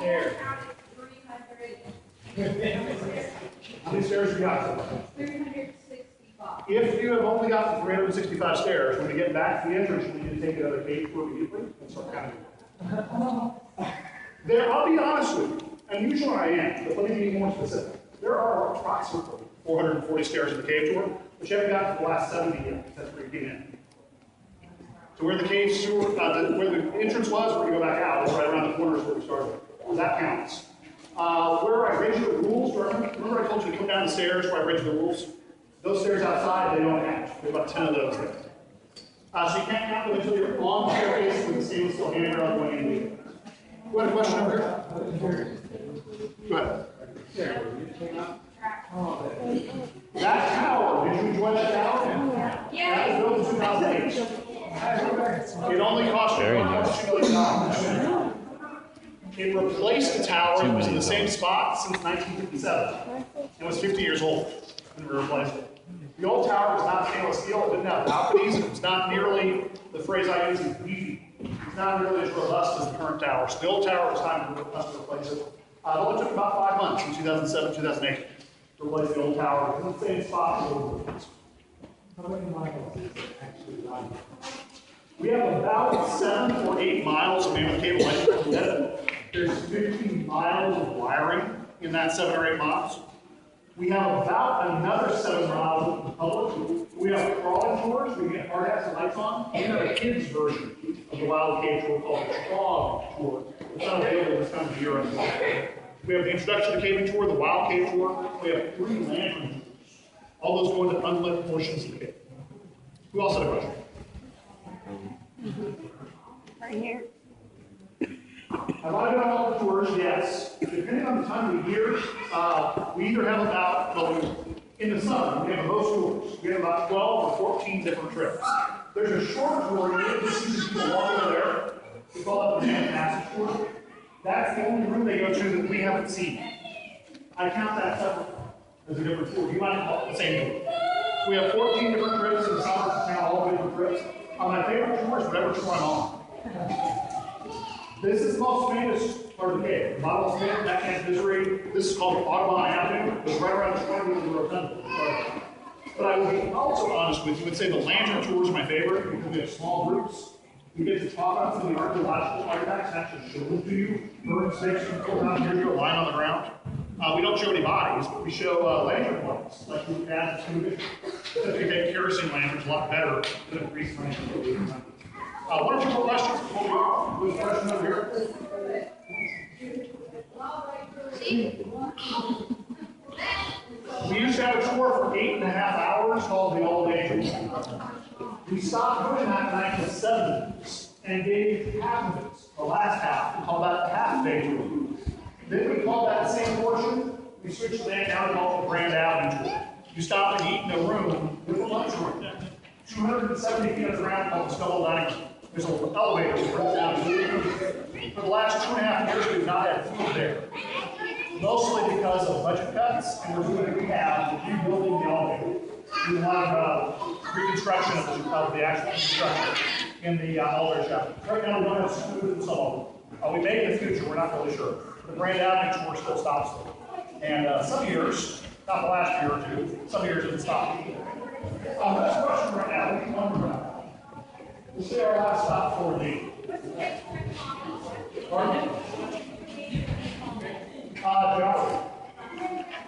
stairs? How many stairs you got? 365. If you have only got 365 stairs, when you get back to the entrance, you need to take another cave tour immediately and start counting. There, I'll be honest with you, and usually I am, but let me be more specific. There are approximately 440 stairs in the cave tour, which you haven't gotten for the last 70 yet. That's where you came in. So where the cave sewer, where the entrance was, we're going to go back out. It's right around the corner is where we started. That counts. Where I raised the rules, remember I told you to come down the stairs where I raised the rules? Those stairs outside, they don't count. There's about 10 of those there. So you can't count them until you're on the staircase with the stainless steel handrail going in the. Go ahead, question over here. Go ahead. That tower, did you enjoy that tower? Yeah. That was built in 2008. It only cost you $1.2 million. It replaced the tower that was in the same spot since 1957. It was 50 years old when we replaced it. The old tower was not stainless steel. It didn't have balconies. It was not nearly, the phrase I use is beefy. It's not nearly as robust as the current tower. So the old tower was time for us to replace it. It only took about 5 months in 2007, 2008 to replace the old tower. It was in the same spot. How many miles is it actually lying? We have about 7 or 8 miles of Mammoth cable line. There's 15 miles of wiring in that 7 or 8 miles. We have about another 7 miles of the public. We have crawling tours. We get hard hats and lights on. We have a kids version of the Wild Cave tour called the Frog Tour. It's not available this time of year. We have the introduction to caving tour, the Wild Cave tour. We have 3 lantern tours. All those go into unlit portions of the cave. Who else had a question? Right here. Have I done all the tours? Yes. Depending on the time of the year, we either have about, well, in the summer, we have most tours. We have about 12 or 14 different trips. There's a short tour, you get to see the people walk over there. We call that the Mammoth Passage tour. That's the only room they go to that we haven't seen. I count that separately as a different tour. You might call it the same tour. We have 14 different trips in the summer to count all the different trips. My favorite tour is whatever tour I'm on. This is the most famous part of the cave. The bottom of the cave, that can't misery. This is called Audubon Avenue. It's right around the corner of the rotunda. But I will be also honest with you and say the lantern tours are my favorite because we have small groups. We get to talk about some of the archaeological artifacts and actually show them to you. Bird sticks, and pull down here, lying on the ground. We don't show any bodies, but we show lantern points, like we had in the Except we make kerosene lanterns a lot better than a grease lantern. One or two more questions before we go. There's a question over here. We used to have a tour for 8.5 hours called the All Day Tour. We stopped doing that in the 1970s and gave half of it, the last half, we call that the half day tour. Then we called that same portion, we switched that now to call it the Grand Avenue tour. You stop and eat in a room with a lunchroom. 270 feet underground called the Stubble Dining Room. There's an elevator that runs down. For the last 2.5 years, we've not had food there. Mostly because of budget cuts, and we're doing a rehab, rebuilding the elevator. We have reconstruction of the actual structure in the elevator shaft. Right now, we don't have food in some of them. We may in the future, we're not really sure. The Grand Avenue tour still stops there. And some years, not the last year or two, some years it stopped. Next question right now, we can wonder about. This is our last stop for the pardon?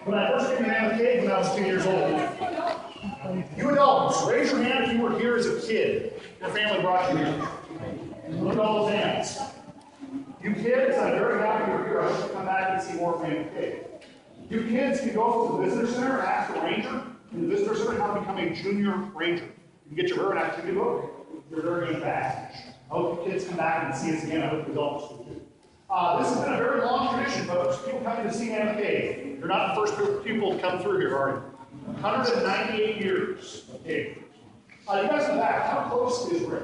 When I first came to Mammoth Cave when I was 2 years old, you adults, raise your hand if you were here as a kid. Your family brought you here. Look at all those hands. You kids, I'm very happy you're here. I hope you come back and see more of Mammoth Cave. You kids can go to the visitor center and ask the ranger in the visitor center how to become a junior ranger. You can get your urban activity book. You're very good badge. I hope you kids come back and see us again. I hope the adults do too. This has been a very long tradition, folks. People coming to see Mammoth Cave. You're not the first people to come through here, are you? 198 years of cave. You guys in the back, how close is Rick?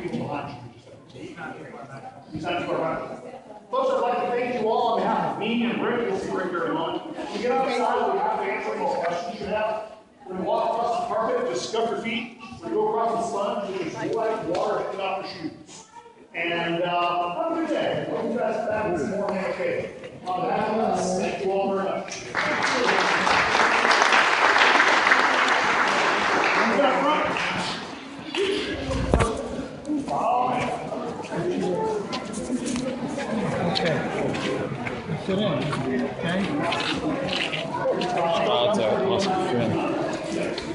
People behind you. He's not too far behind. Folks, I'd like to thank you all on behalf of me and Rick. You'll see Rick here in a moment. When we get outside, we have to answer any questions you have. We're going to walk across the carpet, just scuff your feet. We're going to go across the sponge, which is white water coming off your shoes. And have a good day. Hope you guys come back and see more Mammoth Cave. Sit in, okay? Oh, it's awesome. Friend.